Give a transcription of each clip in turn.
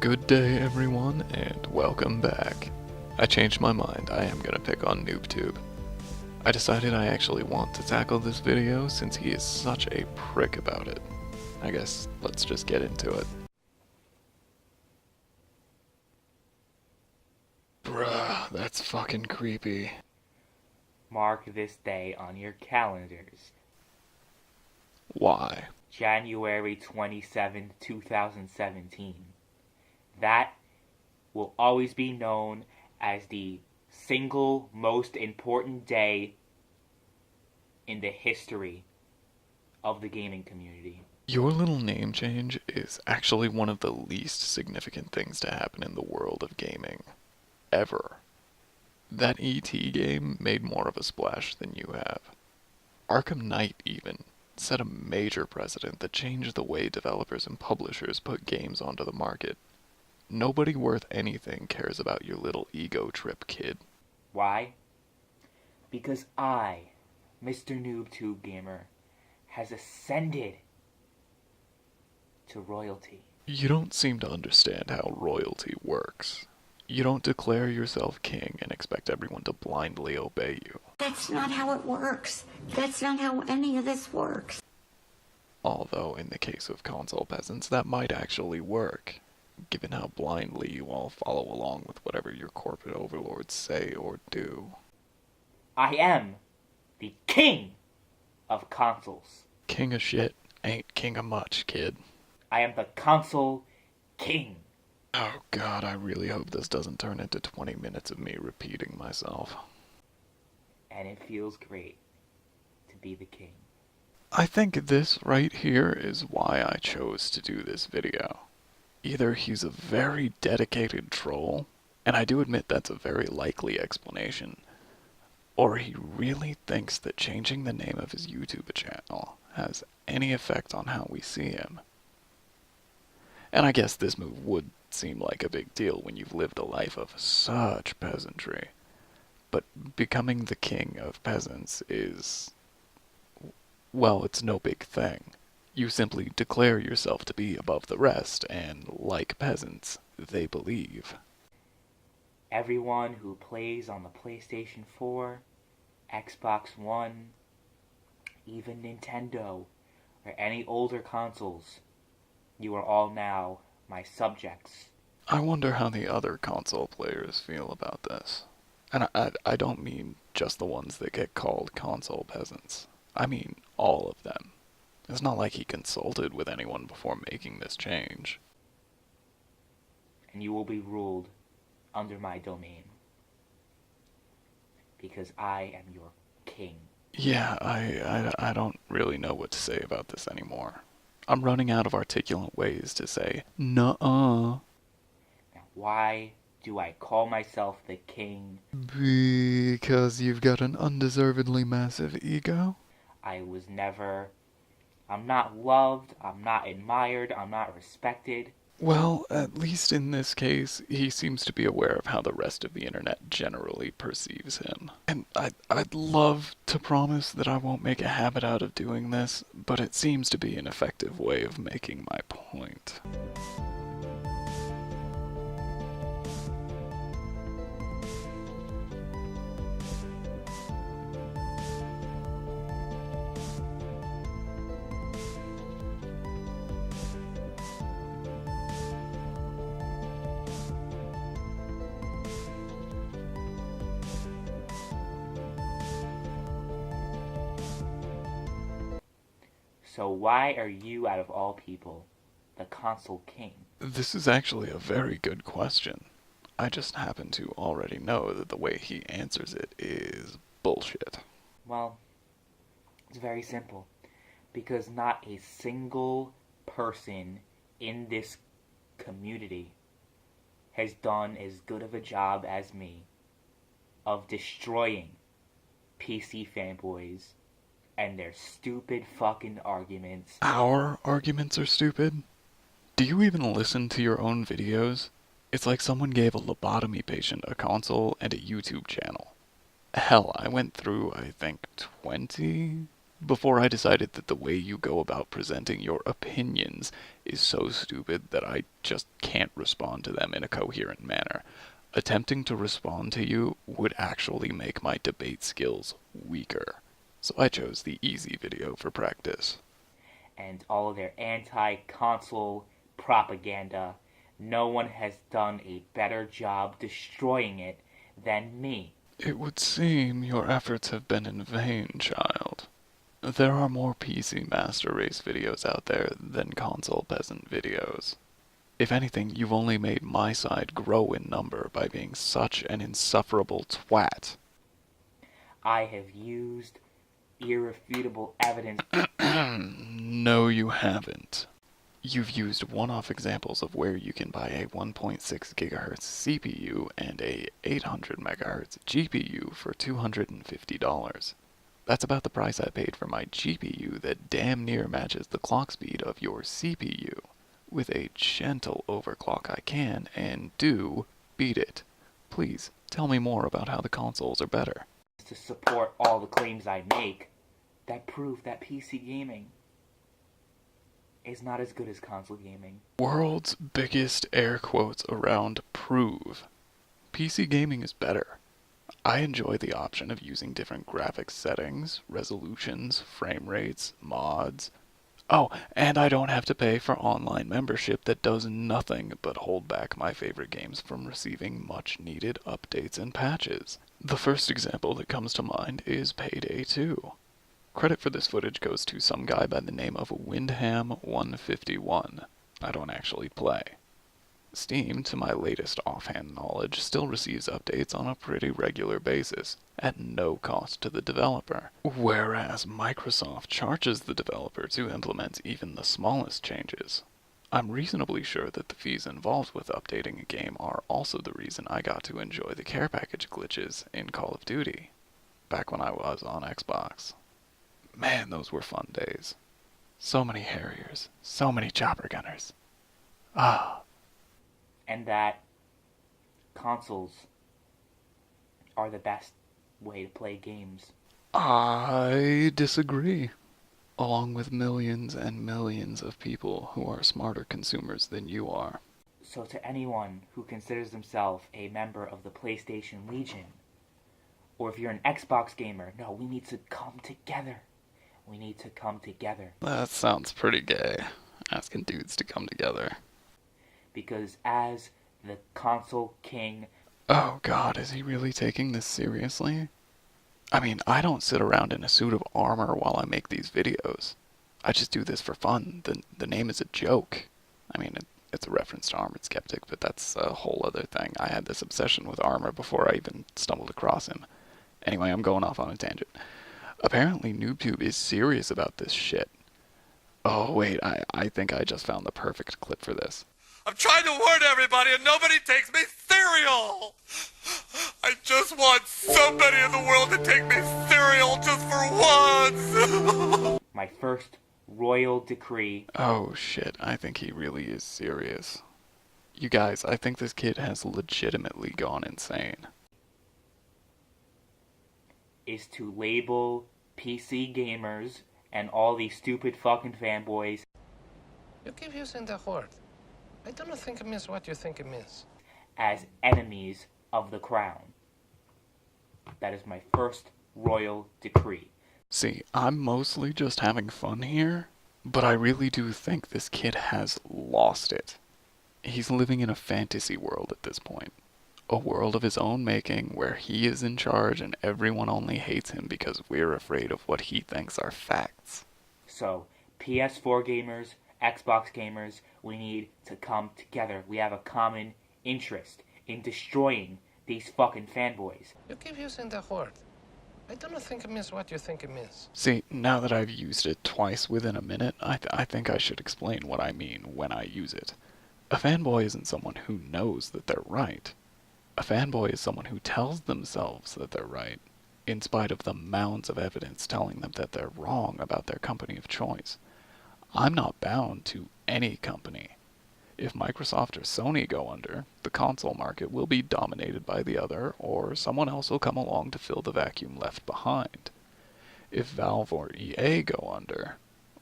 Good day everyone, and welcome back. I changed my mind, I am gonna pick on NoobTube. I decided I actually want to tackle this video since he is such a prick about it. I guess let's just get into it. Bruh, that's fucking creepy. Mark this day on your calendars. Why? January 27th, 2017. That will always be known as the single most important day in the history of the gaming community. Your little name change is actually one of the least significant things to happen in the world of gaming. Ever. That ET game made more of a splash than you have. Arkham Knight even set a major precedent that changed the way developers and publishers put games onto the market. Nobody worth anything cares about your little ego trip, kid. Why? Because I, MrNoobTubeGamer, has ascended to royalty. You don't seem to understand how royalty works. You don't declare yourself king and expect everyone to blindly obey you. That's not how it works. That's not how any of this works. Although, in the case of console peasants, that might actually work, given how blindly you all follow along with whatever your corporate overlords say or do. I am the king of consoles. King of shit ain't king of much, kid. I am the console king. Oh god, I really hope this doesn't turn into 20 minutes of me repeating myself. And it feels great to be the king. I think this right here is why I chose to do this video. Either he's a very dedicated troll, and I do admit that's a very likely explanation, or he really thinks that changing the name of his YouTube channel has any effect on how we see him. And I guess this move would seem like a big deal when you've lived a life of such peasantry. But becoming the king of peasants is, well, it's no big thing. You simply declare yourself to be above the rest, and like peasants, they believe. Everyone who plays on the PlayStation 4, Xbox One, even Nintendo, or any older consoles, you are all now my subjects. I wonder how the other console players feel about this. And I don't mean just the ones that get called console peasants. I mean all of them. It's not like he consulted with anyone before making this change. And you will be ruled under my domain. Because I am your king. Yeah, I don't really know what to say about this anymore. I'm running out of articulate ways to say, nuh-uh. Now, why do I call myself the king? Because you've got an undeservedly massive ego? I'm not loved, I'm not admired, I'm not respected. Well, at least in this case, he seems to be aware of how the rest of the internet generally perceives him. And I'd love to promise that I won't make a habit out of doing this, but it seems to be an effective way of making my point. So why are you, out of all people, the console king? This is actually a very good question. I just happen to already know that the way he answers it is bullshit. Well, it's very simple. Because not a single person in this community has done as good of a job as me of destroying PC fanboys and their stupid fucking arguments. Our arguments are stupid? Do you even listen to your own videos? It's like someone gave a lobotomy patient a console and a YouTube channel. Hell, I went through, I think, 20 before I decided that the way you go about presenting your opinions is so stupid that I just can't respond to them in a coherent manner. Attempting to respond to you would actually make my debate skills weaker. So I chose the easy video for practice. And all of their anti-console propaganda, no one has done a better job destroying it than me. It would seem your efforts have been in vain, child. There are more PC Master Race videos out there than console peasant videos. If anything, you've only made my side grow in number by being such an insufferable twat. I have used irrefutable evidence. No, you haven't. You've used one-off examples of where you can buy a 1.6 GHz CPU and a 800 MHz GPU for $250. That's about the price I paid for my GPU that damn near matches the clock speed of your CPU. With a gentle overclock I can, and do, beat it. Please, tell me more about how the consoles are better. To support all the claims I make that prove that PC gaming is not as good as console gaming. World's biggest air quotes around prove. PC gaming is better. I enjoy the option of using different graphics settings, resolutions, frame rates, mods. Oh, and I don't have to pay for online membership that does nothing but hold back my favorite games from receiving much needed updates and patches. The first example that comes to mind is Payday 2. Credit for this footage goes to some guy by the name of Windham151. I don't actually play. Steam, to my latest offhand knowledge, still receives updates on a pretty regular basis, at no cost to the developer, whereas Microsoft charges the developer to implement even the smallest changes. I'm reasonably sure that the fees involved with updating a game are also the reason I got to enjoy the care package glitches in Call of Duty, back when I was on Xbox. Man, those were fun days. So many Harriers, so many chopper gunners. Ah. And that consoles are the best way to play games. I disagree. Along with millions and millions of people who are smarter consumers than you are. So to anyone who considers themselves a member of the PlayStation Legion, or if you're an Xbox gamer, no, we need to come together. We need to come together. That sounds pretty gay, asking dudes to come together. Because as the console king... Oh god, is he really taking this seriously? I mean, I don't sit around in a suit of armor while I make these videos. I just do this for fun. The name is a joke. I mean, it's a reference to Armored Skeptic, but that's a whole other thing. I had this obsession with armor before I even stumbled across him. Anyway, I'm going off on a tangent. Apparently, NoobTube is serious about this shit. Oh, wait, I think I just found the perfect clip for this. I'm trying to warn everybody and nobody takes me serial! I just want somebody in the world to take me serial just for once! My first royal decree. Oh shit, I think he really is serious. You guys, I think this kid has legitimately gone insane. Is to label PC gamers and all these stupid fucking fanboys. You keep using the word. I don't think it means what you think it means. As enemies of the crown. That is my first royal decree. See, I'm mostly just having fun here, but I really do think this kid has lost it. He's living in a fantasy world at this point. A world of his own making where he is in charge and everyone only hates him because we're afraid of what he thinks are facts. So, PS4 gamers, Xbox gamers, we need to come together. We have a common interest in destroying these fucking fanboys. You keep using the word. I don't think it means what you think it means. See, now that I've used it twice within a minute, I think I should explain what I mean when I use it. A fanboy isn't someone who knows that they're right. A fanboy is someone who tells themselves that they're right, in spite of the mounds of evidence telling them that they're wrong about their company of choice. I'm not bound to any company. If Microsoft or Sony go under, the console market will be dominated by the other, or someone else will come along to fill the vacuum left behind. If Valve or EA go under,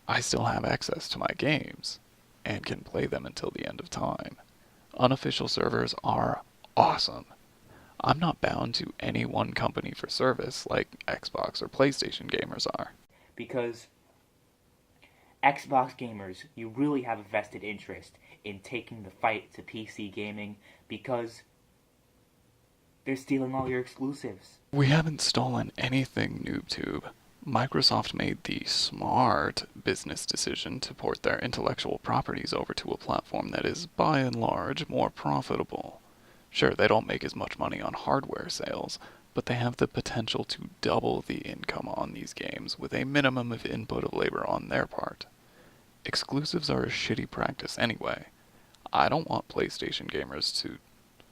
I still have access to my games and can play them until the end of time. Unofficial servers are awesome. I'm not bound to any one company for service like Xbox or PlayStation gamers are. Because Xbox gamers, you really have a vested interest in taking the fight to PC gaming because they're stealing all your exclusives. We haven't stolen anything, NoobTube. Microsoft made the smart business decision to port their intellectual properties over to a platform that is, by and large, more profitable. Sure, they don't make as much money on hardware sales, but they have the potential to double the income on these games with a minimum of input of labor on their part. Exclusives are a shitty practice anyway. I don't want PlayStation gamers to,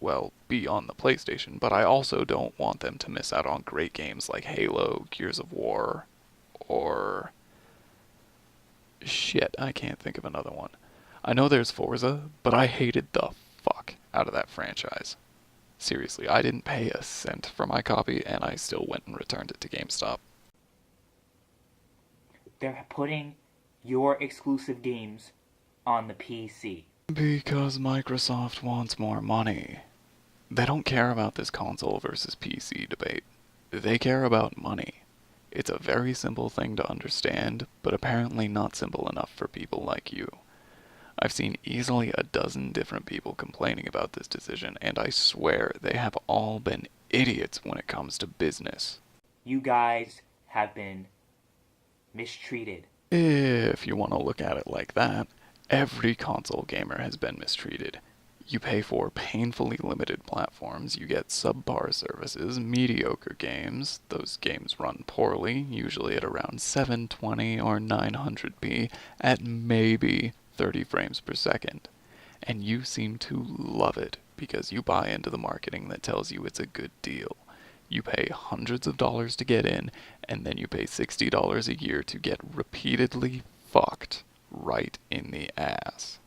well, be on the PlayStation, but I also don't want them to miss out on great games like Halo, Gears of War, or... shit, I can't think of another one. I know there's Forza, but I hated the fuck out of that franchise. Seriously, I didn't pay a cent for my copy, and I still went and returned it to GameStop. They're putting your exclusive games on the PC. Because Microsoft wants more money. They don't care about this console versus PC debate. They care about money. It's a very simple thing to understand, but apparently not simple enough for people like you. I've seen easily a dozen different people complaining about this decision, and I swear they have all been idiots when it comes to business. You guys have been mistreated. If you want to look at it like that, every console gamer has been mistreated. You pay for painfully limited platforms, you get subpar services, mediocre games, those games run poorly, usually at around 720 or 900p, at maybe 30 frames per second. And you seem to love it, because you buy into the marketing that tells you it's a good deal. You pay hundreds of dollars to get in, and then you pay $60 a year to get repeatedly fucked right in the ass.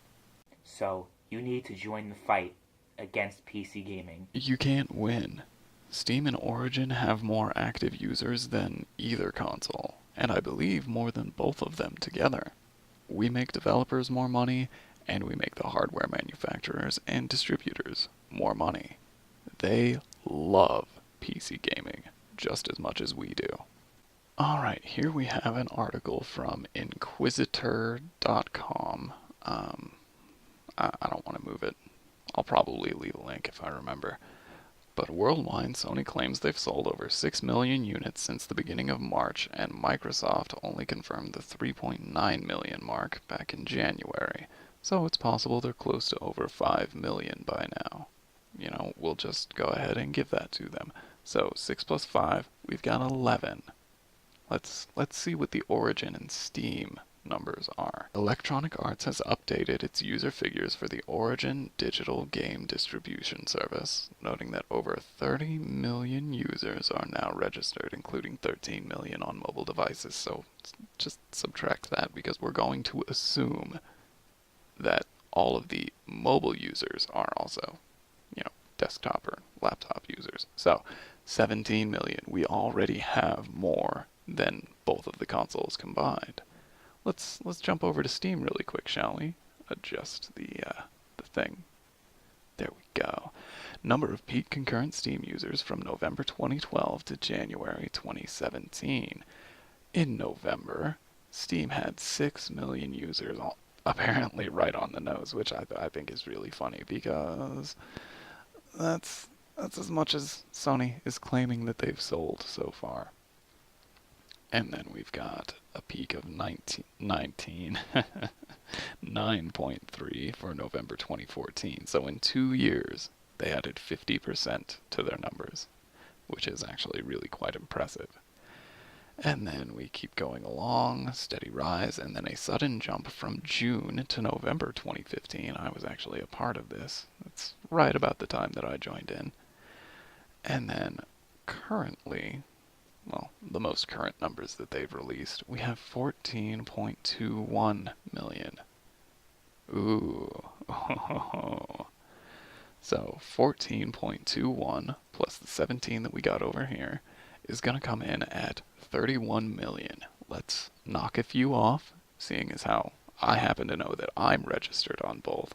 So, you need to join the fight against PC gaming. You can't win. Steam and Origin have more active users than either console, and I believe more than both of them together. We make developers more money, and we make the hardware manufacturers and distributors more money. They love PC gaming just as much as we do. Alright, here we have an article from Inquisitor.com. I don't want to move it. I'll probably leave a link if I remember. But worldwide, Sony claims they've sold over 6 million units since the beginning of March, and Microsoft only confirmed the 3.9 million mark back in January. So it's possible they're close to over 5 million by now. You know, we'll just go ahead and give that to them. So 6 plus 5, we've got 11. Let's see what the Origin and Steam numbers are. Electronic Arts has updated its user figures for the Origin digital game distribution service, noting that over 30 million users are now registered, including 13 million on mobile devices. So just subtract that, because we're going to assume that all of the mobile users are also, desktop or laptop users. So 17 million. We already have more than both of the consoles combined. Let's jump over to Steam really quick, shall we? Adjust the thing. There we go. Number of peak concurrent Steam users from November 2012 to January 2017. In November, Steam had 6 million users, apparently right on the nose, which I think is really funny, because that's as much as Sony is claiming that they've sold so far. And then we've got a peak of 9.3 for November 2014. So in 2 years, they added 50% to their numbers, which is actually really quite impressive. And then we keep going along, steady rise, and then a sudden jump from June to November 2015. I was actually a part of this. That's right about the time that I joined in. And then currently, well, the most current numbers that they've released, we have 14.21 million. Ooh. So 14.21 plus the 17 that we got over here is gonna come in at 31 million. Let's knock a few off, seeing as how I happen to know that I'm registered on both.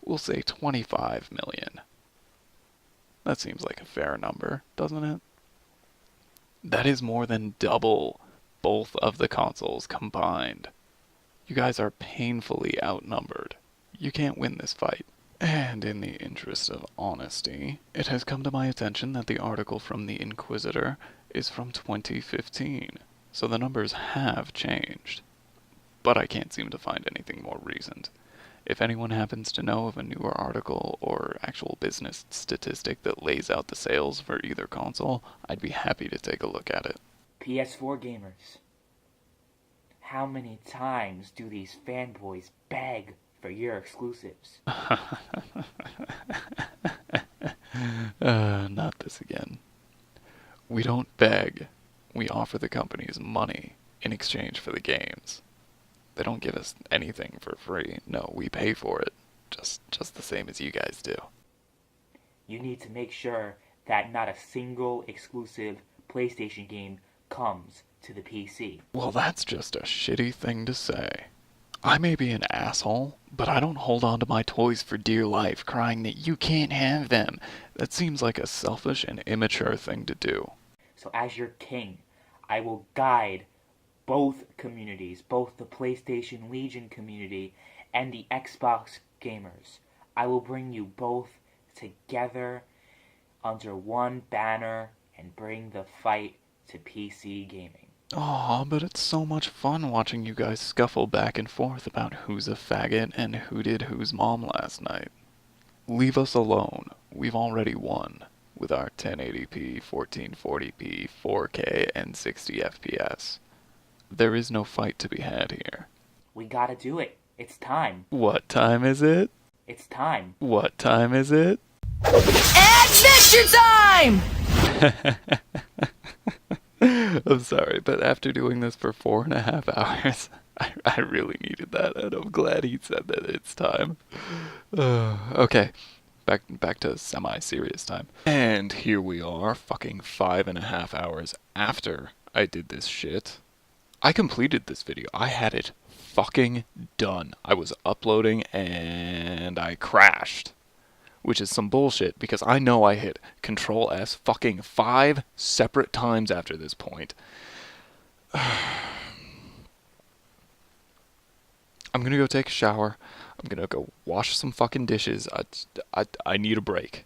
We'll say 25 million. That seems like a fair number, doesn't it? That is more than double both of the consoles combined. You guys are painfully outnumbered. You can't win this fight. And in the interest of honesty, it has come to my attention that the article from the Inquisitor is from 2015, so the numbers have changed. But I can't seem to find anything more recent. If anyone happens to know of a newer article or actual business statistic that lays out the sales for either console, I'd be happy to take a look at it. PS4 gamers, how many times do these fanboys beg for your exclusives? Not this again. We don't beg. We offer the companies money in exchange for the games. They don't give us anything for free. No, we pay for it. Just the same as you guys do. You need to make sure that not a single exclusive PlayStation game comes to the PC. Well, that's just a shitty thing to say. I may be an asshole, but I don't hold on to my toys for dear life, crying that you can't have them. That seems like a selfish and immature thing to do. So as your king, I will guide both communities, both the PlayStation Legion community and the Xbox gamers. I will bring you both together under one banner and bring the fight to PC gaming. Aw, but it's so much fun watching you guys scuffle back and forth about who's a faggot and who did whose mom last night. Leave us alone. We've already won with our 1080p, 1440p, 4K, and 60 FPS. There is no fight to be had here. We gotta do it. It's time. What time is it? It's time. What time is it? Adventure time! I'm sorry, but after doing this for 4.5 hours, I really needed that, and I'm glad he said that it's time. Okay, back to semi-serious time. And here we are, fucking 5.5 hours after I did this shit. I completed this video. I had it fucking done. I was uploading and I crashed. Which is some bullshit because I know I hit Control S fucking 5 separate times after this point. I'm gonna go take a shower. I'm gonna go wash some fucking dishes. I need a break.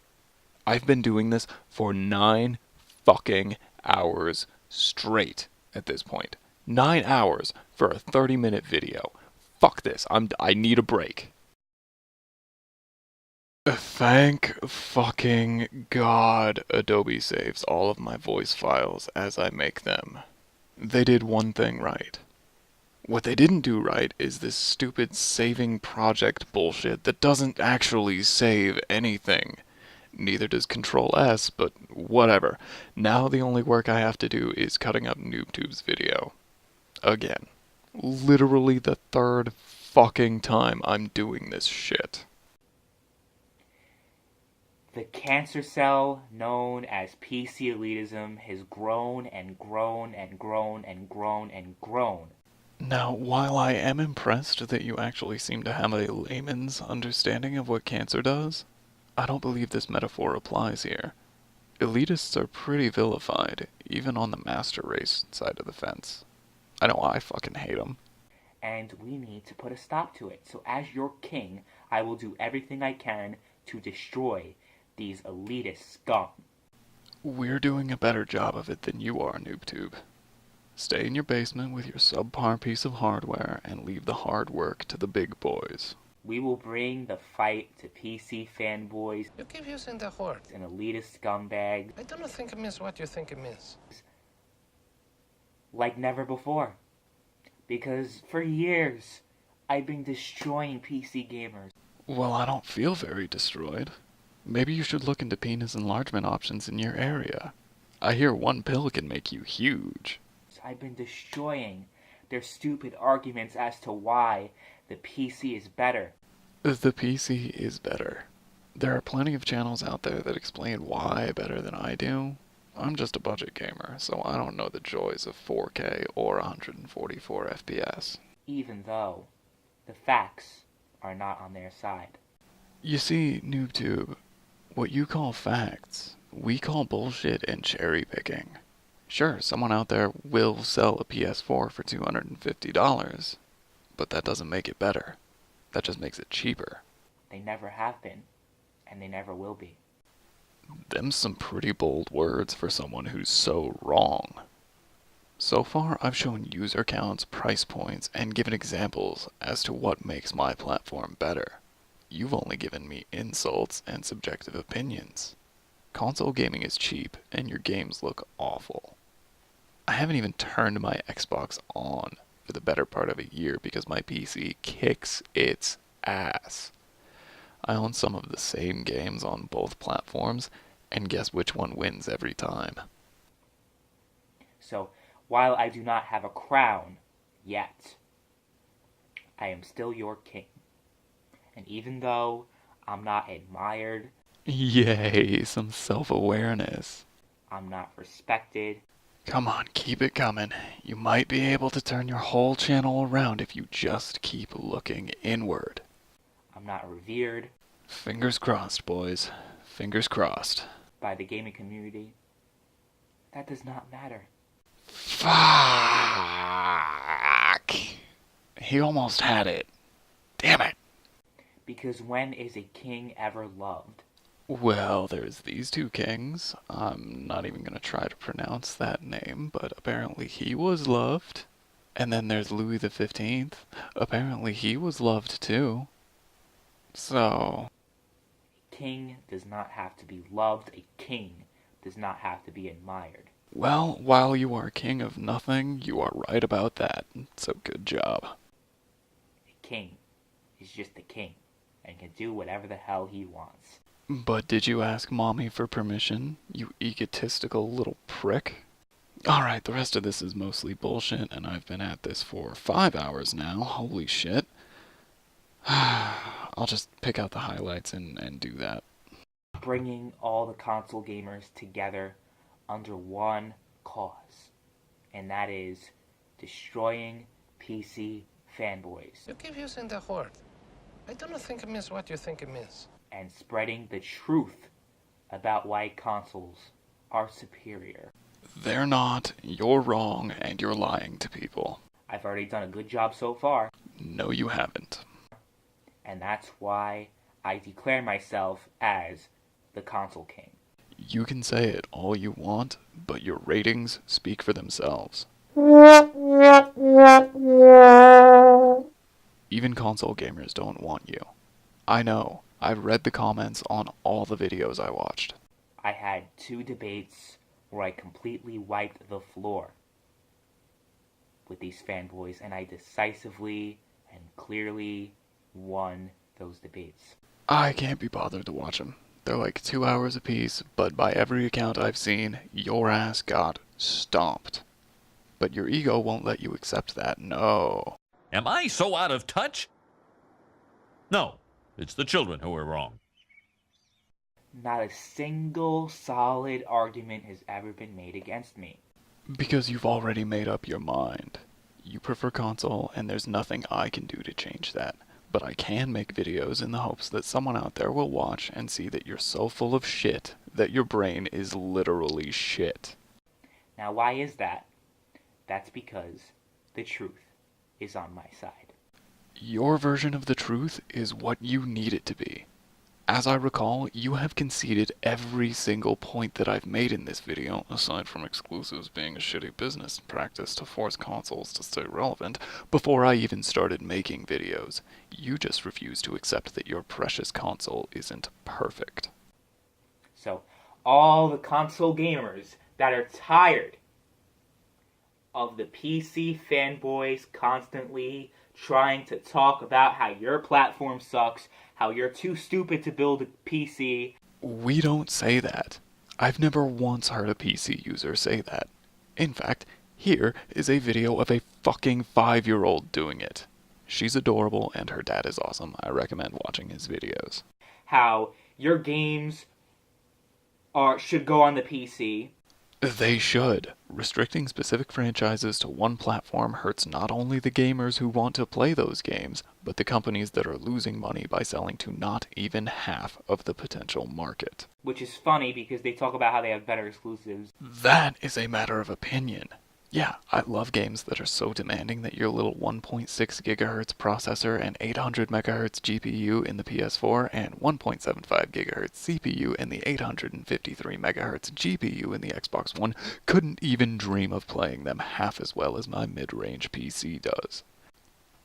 I've been doing this for 9 fucking hours straight at this point. 9 hours for a 30-minute video. Fuck this. I need a break. Thank fucking God Adobe saves all of my voice files as I make them. They did one thing right. What they didn't do right is this stupid saving project bullshit that doesn't actually save anything. Neither does Control S, but whatever. Now the only work I have to do is cutting up NoobTube's video. Again. Literally the 3rd fucking time I'm doing this shit. The cancer cell known as PC elitism has grown and grown and grown and grown and grown. Now, while I am impressed that you actually seem to have a layman's understanding of what cancer does, I don't believe this metaphor applies here. Elitists are pretty vilified, even on the master race side of the fence. I know I fucking hate them. And we need to put a stop to it. So as your king, I will do everything I can to destroy these elitist scum. We're doing a better job of it than you are, NoobTube. Stay in your basement with your subpar piece of hardware and leave the hard work to the big boys. We will bring the fight to PC fanboys You keep using the word. and elitist scumbags I don't think it means what you think it means. like never before. Because for years, I've been destroying PC gamers. Well, I don't feel very destroyed. Maybe you should look into penis enlargement options in your area. I hear one pill can make you huge. I've been destroying their stupid arguments as to why the PC is better. The PC is better. There are plenty of channels out there that explain why better than I do, I'm just a budget gamer, so I don't know the joys of 4K or 144 FPS. Even though the facts are not on their side. You see, NoobTube, what you call facts, we call bullshit and cherry picking. Sure, someone out there will sell a PS4 for $250, but that doesn't make it better. That just makes it cheaper. They never have been, and they never will be. Them's some pretty bold words for someone who's so wrong. So far, I've shown user counts, price points, and given examples as to what makes my platform better. You've only given me insults and subjective opinions. Console gaming is cheap, and your games look awful. I haven't even turned my Xbox on for the better part of a year because my PC kicks its ass. I own some of the same games on both platforms, and guess which one wins every time? So, while I do not have a crown yet, I am still your king. And even though I'm not admired, Yay, some self-awareness. I'm not respected, Come on, keep it coming. You might be able to turn your whole channel around if you just keep looking inward. I'm not revered Fingers crossed, boys. Fingers crossed. by the gaming community, that does not matter. Fuck. He almost had it. Damn it. Because when is a king ever loved? Well, there's these two kings. I'm not even gonna try to pronounce that name, but apparently he was loved. And then there's Louis the 15th. Apparently he was loved too. So, A king does not have to be loved. A king does not have to be admired. well, while you are king of nothing, you are right about that. So good job. A king is just a king and can do whatever the hell he wants. But did you ask mommy for permission, you egotistical little prick? Alright, the rest of this is mostly bullshit, and I've been at this for 5 hours now. Holy shit. I'll just pick out the highlights and do that. Bringing all the console gamers together under one cause, and that is destroying PC fanboys You keep using the word. I don't think it means what you think it means. and spreading the truth about why consoles are superior. They're not, you're wrong, and you're lying to people. I've already done a good job so far, No, you haven't. and that's why I declare myself as the console king. You can say it all you want, but your ratings speak for themselves. Even console gamers don't want you. I know. I've read the comments on all the videos I watched. I had 2 debates where I completely wiped the floor with these fanboys, and I decisively and clearly won those debates. I can't be bothered to watch them. They're like 2 hours apiece, but by every account I've seen, your ass got stomped. But your ego won't let you accept that, no. Am I so out of touch? No, it's the children who are wrong. Not a single solid argument has ever been made against me. Because you've already made up your mind. You prefer console, and there's nothing I can do to change that. But I can make videos in the hopes that someone out there will watch and see that you're so full of shit that your brain is literally shit. Now, why is that? That's because the truth is on my side. Your version of the truth is what you need it to be. As I recall, you have conceded every single point that I've made in this video, aside from exclusives being a shitty business practice to force consoles to stay relevant, before I even started making videos. You just refuse to accept that your precious console isn't perfect. So, all the console gamers that are tired of the PC fanboys constantly trying to talk about how your platform sucks, how you're too stupid to build a PC. We don't say that. I've never once heard a PC user say that. In fact, here is a video of a fucking 5-year-old doing it. She's adorable and her dad is awesome. I recommend watching his videos. How your games should go on the PC. They should. Restricting specific franchises to one platform hurts not only the gamers who want to play those games, but the companies that are losing money by selling to not even half of the potential market. Which is funny because they talk about how they have better exclusives. That is a matter of opinion. Yeah, I love games that are so demanding that your little 1.6 GHz processor and 800 MHz GPU in the PS4 and 1.75 GHz CPU and the 853 MHz GPU in the Xbox One couldn't even dream of playing them half as well as my mid-range PC does.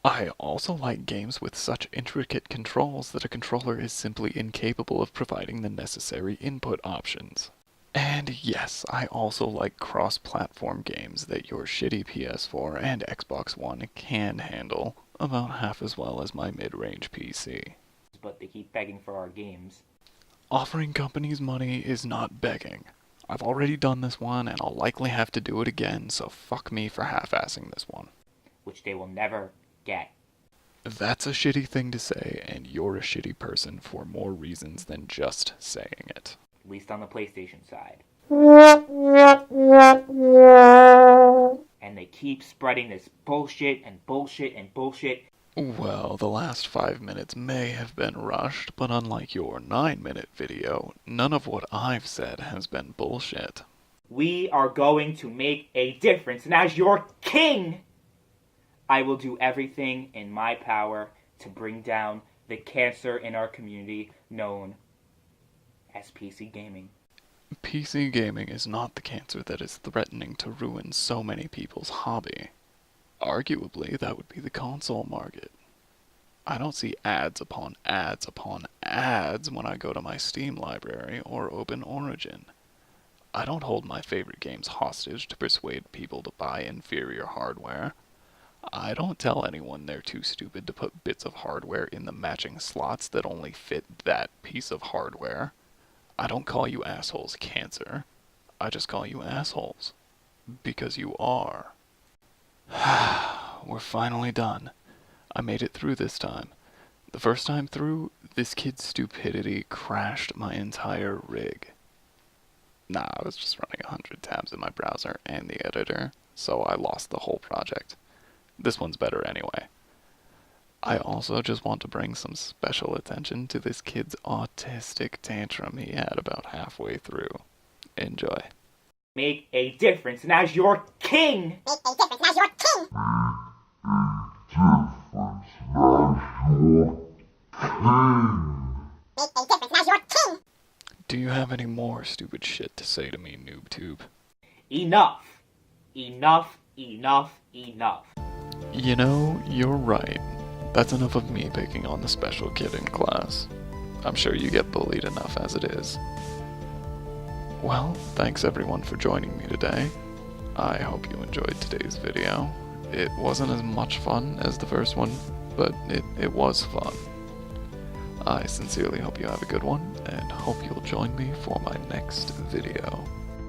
I also like games with such intricate controls that a controller is simply incapable of providing the necessary input options. And yes, I also like cross-platform games that your shitty PS4 and Xbox One can handle about half as well as my mid-range PC. But they keep begging for our games. Offering companies money is not begging. I've already done this one and I'll likely have to do it again, so fuck me for half-assing this one. Which they will never get. That's a shitty thing to say, and you're a shitty person for more reasons than just saying it. At least on the PlayStation side. And they keep spreading this bullshit and bullshit and bullshit. Well, the last 5 minutes may have been rushed, but unlike your 9-minute video, none of what I've said has been bullshit. We are going to make a difference, and as your king, I will do everything in my power to bring down the cancer in our community known as PC gaming. PC gaming is not the cancer that is threatening to ruin so many people's hobby. Arguably, that would be the console market. I don't see ads upon ads upon ads when I go to my Steam library or open Origin. I don't hold my favorite games hostage to persuade people to buy inferior hardware. I don't tell anyone they're too stupid to put bits of hardware in the matching slots that only fit that piece of hardware. I don't call you assholes cancer. I just call you assholes. Because you are. We're finally done. I made it through this time. The first time through, this kid's stupidity crashed my entire rig. Nah, I was just running 100 tabs in my browser and the editor, so I lost the whole project. This one's better anyway. I also just want to bring some special attention to this kid's autistic tantrum he had about halfway through. Enjoy. Make a difference, and as your king! Make a difference, now you're king! Make a difference, now you're king! Do you have any more stupid shit to say to me, NoobTube? Enough! Enough, enough, enough. You know, you're right. That's enough of me picking on the special kid in class. I'm sure you get bullied enough as it is. Well, thanks everyone for joining me today. I hope you enjoyed today's video. It wasn't as much fun as the first one, but it was fun. I sincerely hope you have a good one, and hope you'll join me for my next video.